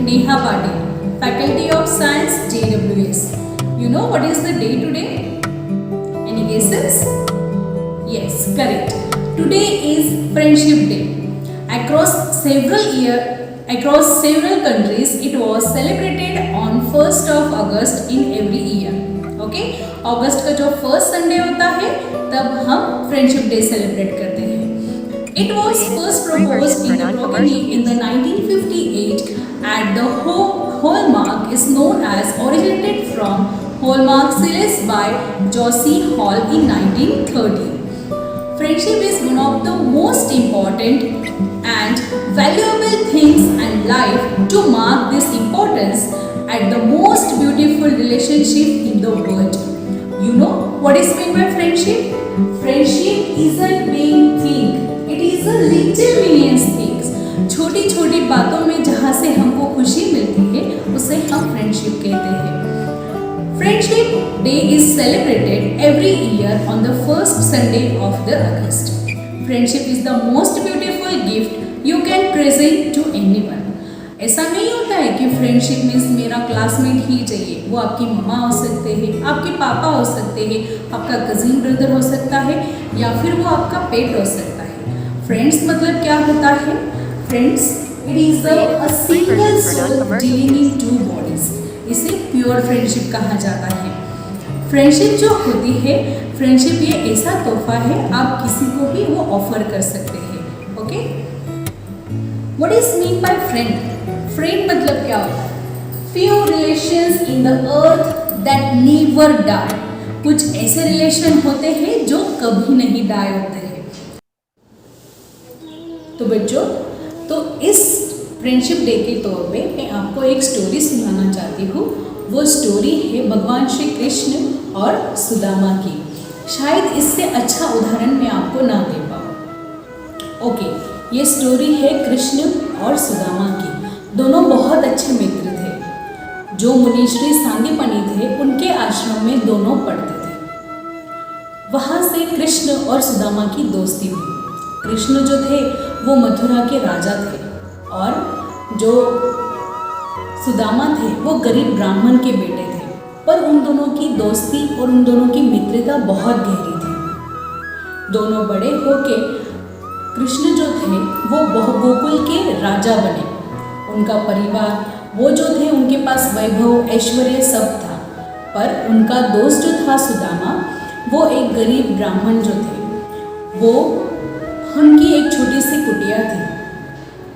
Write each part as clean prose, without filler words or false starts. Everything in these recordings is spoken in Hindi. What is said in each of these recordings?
Neha Patil, Faculty of Science, JWS. You know what is the day today? Any guesses? Yes, correct. Today is Friendship Day. Across several countries, it was celebrated on 1st of August in every year. Okay? अगस्त का जो फर्स्ट संडे होता है तब हम फ्रेंडशिप डे सेलिब्रेट करते हैं. It was first proposed in the Progeny in the 1958 and the hallmark is known as originated from Hallmark series by Josie Hall in 1930. Friendship is one of the most important and valuable things in life. To mark this importance at the most beautiful relationship in the world. You know what is meant by friendship? Friendship isn't being thing. It is a little millions things. छोटी छोटी बातों में जहाँ से हमको खुशी मिलती है उसे हम फ्रेंडशिप कहते हैं. Friendship Day is celebrated every year on the first Sunday of the August. Friendship is the most beautiful gift you can present to anyone. ऐसा नहीं होता है कि फ्रेंडशिप मीन्स मेरा क्लासमेट ही चाहिए. वो आपकी मम्मा हो सकते हैं, आपके पापा हो सकते हैं, आपका कजिन ब्रदर हो सकता है या फिर वो आपका पेट हो सकता है. फ्रेंड्स मतलब क्या होता है? Friends it is a single soul dwelling in two bodies. इसे प्योर फ्रेंडशिप कहा जाता है. फ्रेंडशिप जो होती है, फ्रेंडशिप ये ऐसा तोहफा है आप किसी को भी वो ऑफर कर सकते हैं. Okay, what is mean by friend? Friend मतलब क्या होता है? Few relations in the earth that never die. कुछ ऐसे रिलेशन होते हैं जो कभी नहीं डाई होते हैं. तो बच्चों, तो इस फ्रेंडशिप डे के तौर पे मैं आपको एक स्टोरी सुनाना चाहती हूँ. वो स्टोरी है भगवान श्री कृष्ण और सुदामा की. शायद इससे अच्छा उदाहरण मैं आपको ना दे पाऊँ. ओके, ये स्टोरी है कृष्ण और सुदामा की. दोनों बहुत अच्छे मित्र थे. जो मुनिश्री सांदीपनि थे उनके आश्रम में दोनों पढ़ते थे. वहाँ से कृष्ण और सुदामा की दोस्ती हुई. कृष्ण जो थे वो मथुरा के राजा थे और जो सुदामा थे वो गरीब ब्राह्मण के बेटे थे. पर उन दोनों की दोस्ती और उन दोनों की मित्रता बहुत गहरी थी. दोनों बड़े होके कृष्ण जो थे वो गोकुल के राजा बने. उनका परिवार वो जो थे उनके पास वैभव ऐश्वर्य सब था. पर उनका दोस्त जो था सुदामा वो एक गरीब ब्राह्मण जो थे. वो उनकी एक छोटी सी कुटिया थी.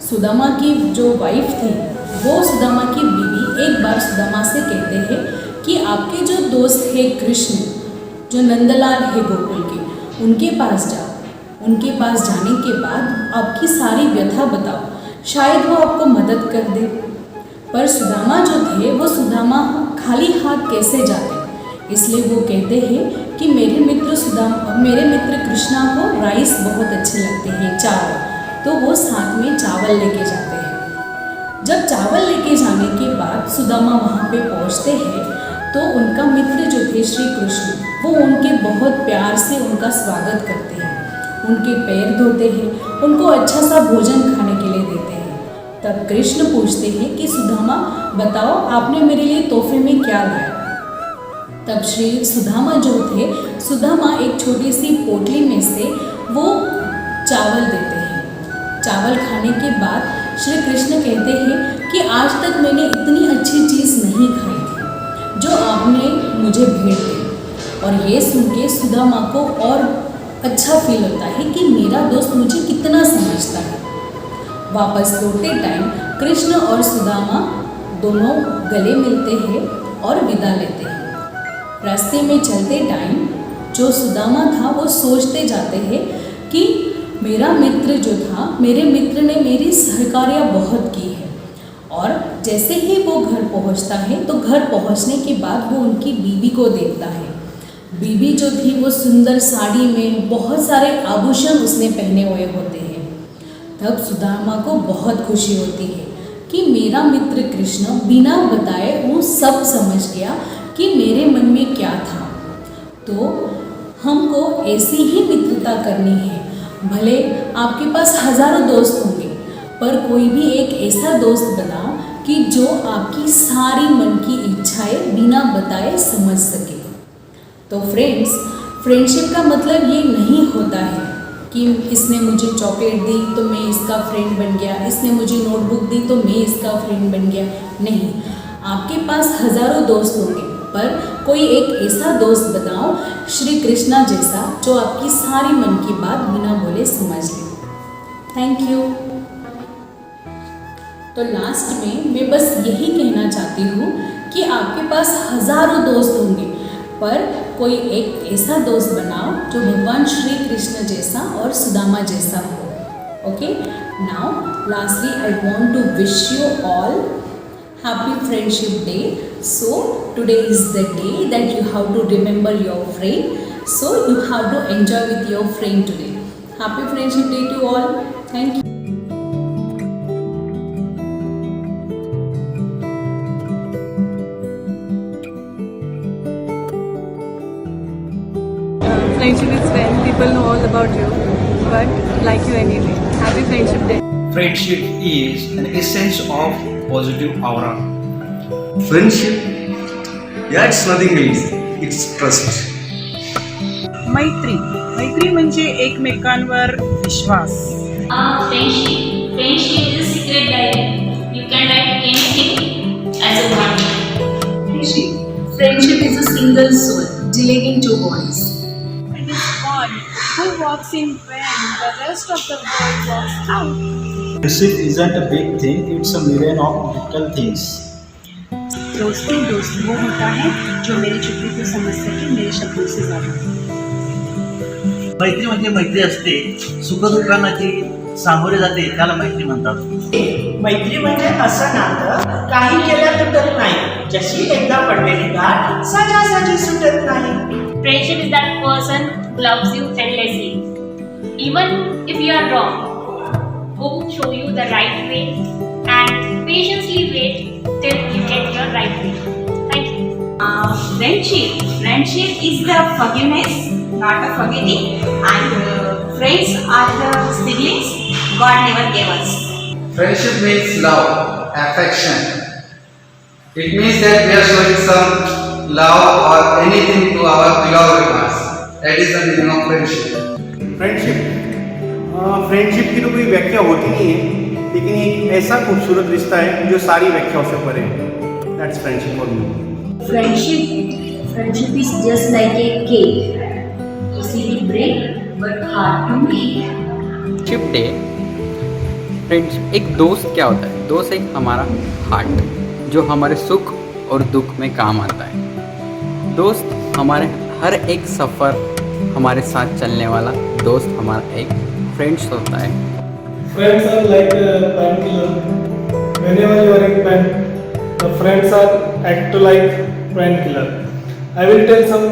सुदामा की जो वाइफ थी वो सुदामा की बीवी एक बार सुदामा से कहते हैं कि आपके जो दोस्त है कृष्ण जो नंदलाल है गोकुल के, उनके पास जाओ. उनके पास जाने के बाद आपकी सारी व्यथा बताओ, शायद वो आपको मदद कर दे. पर सुदामा जो थे वो सुदामा खाली हाथ कैसे जाते, इसलिए वो कहते हैं कि मेरे मित्र कृष्णा को राइस बहुत अच्छे लगते हैं, चावल. तो वो साथ में चावल लेके जाते हैं. जब चावल लेके जाने के बाद सुदामा वहाँ पे पहुँचते हैं तो उनका मित्र जो थे श्री कृष्ण वो उनके बहुत प्यार से उनका स्वागत करते हैं. उनके पैर धोते हैं, उनको अच्छा सा भोजन खाने के लिए देते हैं. तब कृष्ण पूछते हैं कि सुदामा बताओ आपने मेरे लिए तोहफे में क्या लाया. तब श्री सुदामा जो थे, सुदामा एक छोटी सी पोटली में से वो चावल देते हैं. चावल खाने के बाद श्री कृष्ण कहते हैं कि आज तक मैंने इतनी अच्छी चीज़ नहीं खाई थी जो आपने मुझे भेंट दी. और ये सुन के सुदामा को और अच्छा फील होता है कि मेरा दोस्त मुझे कितना समझता है. वापस लौटते टाइम कृष्ण और सुदामा दोनों गले मिलते हैं और विदा लेते हैं. रास्ते में चलते टाइम जो सुदामा था वो सोचते जाते हैं कि मेरा मित्र जो था, मेरे मित्र ने मेरी सहकार्य बहुत की है. और जैसे ही वो घर पहुंचता है तो घर पहुंचने के बाद वो उनकी बीवी को देखता है. बीवी जो थी वो सुंदर साड़ी में बहुत सारे आभूषण उसने पहने हुए होते हैं. तब सुदामा को बहुत खुशी होती है कि मेरा मित्र कृष्ण बिना बताए वो सब समझ गया कि मेरे मन में क्या था. तो हमको ऐसी ही मित्रता करनी है. भले आपके पास हजारों दोस्त होंगे पर कोई भी एक ऐसा दोस्त बनाओ कि जो आपकी सारी मन की इच्छाएं बिना बताए समझ सके। तो फ्रेंड्स, फ्रेंडशिप का मतलब ये नहीं होता है कि इसने मुझे चॉकलेट दी तो मैं इसका फ्रेंड बन गया, इसने मुझे नोटबुक दी तो मैं इसका फ्रेंड बन गया। नहीं, आपके पास हजारों दोस्त होंगे, पर कोई एक ऐसा दोस्त बताओ श्री कृष्णा जैसा, जो आपकी सारी मन की बात बिना बोले समझ ले। Thank you. तो लास्ट में मैं बस यही कहना चाहती हूँ कि आपके पास हजारों दोस्त होंगे, पर कोई एक ऐसा दोस्त बनाओ जो भगवान श्री कृष्ण जैसा और सुदामा जैसा हो। Okay, now lastly I want to wish you all happy friendship day. So today is the day that you have to remember your friend, so you have to enjoy with your friend today. Happy friendship day to all. Thank you. Friendship is when people know all about you but like you anyway. Happy Friendship Day. Friendship is an essence of positive aura. Friendship, yeah, it's nothing else. It's trust. मैत्री म्हणजे एकमेकांवर विश्वास. Friendship is a secret diary. You can write anything as a one. Friendship is a single soul dealing in two bodies. It is one who walks in when the rest of the world walks out. Friendship isn't a big thing, it's a million of little things. दोस्ती दोस्त वो होता है जो मेरी चुप्पी को समझ सके मेरे शब्दों से ज़्यादा। मैत्री म्हणजे मैत्री असते, सुखदुःखांना जी सामोरे जाते त्याला मैत्री म्हणतात. मैत्री म्हणजे असं नातं काही केलं तुटत नाही, जशी एकदा पडलेली गाठ सहजासहजी सुटत नाही. Friendship is that person who loves you endlessly. Even if you are wrong, who will show you the right way and patiently wait till you get your right way. Thank you. Friendship is the forgiveness, not a forgetting, and friends are the siblings God never gave us. Friendship means love, affection. It means that we are showing some love or anything to our beloved ones. That is the meaning of friendship. Friendship की तो कोई व्याख्या होती नहीं है, लेकिन एक ऐसा खूबसूरत रिश्ता है जो सारी व्याख्याओं से परे है. That's friendship for me. Friendship is just like a cake, easy to break but hard to make. Friendship day. Friends, एक दोस्त क्या होता है? दोस्त एक हमारा हार्ट, जो हमारे सुख और दुख में काम आता है. दोस्त हमारे हर एक सफ़र हमारे साथ चलने वाला दोस्त हमारा एक फ्रेंड्स होता है. Friends are like a painkiller. Whenever you are in pain, the friends are act like painkiller. I will tell some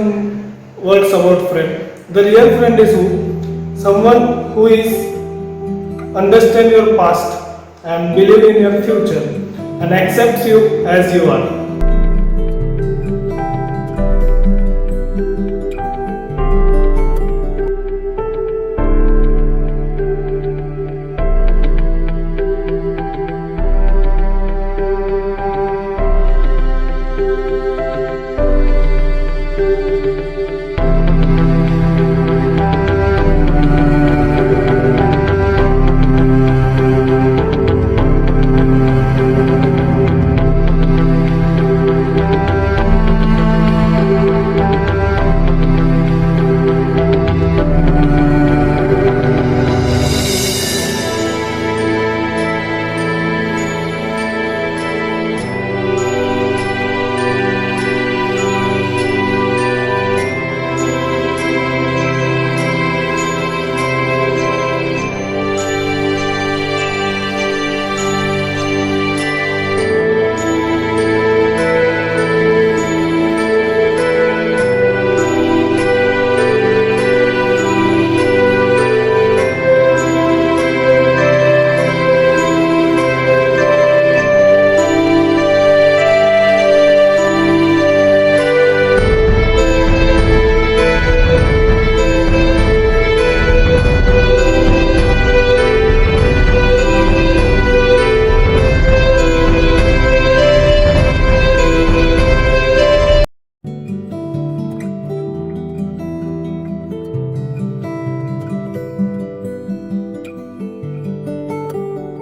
words about friend. The real friend is who? Someone who is understand your past and believe in your future and accepts you as you are.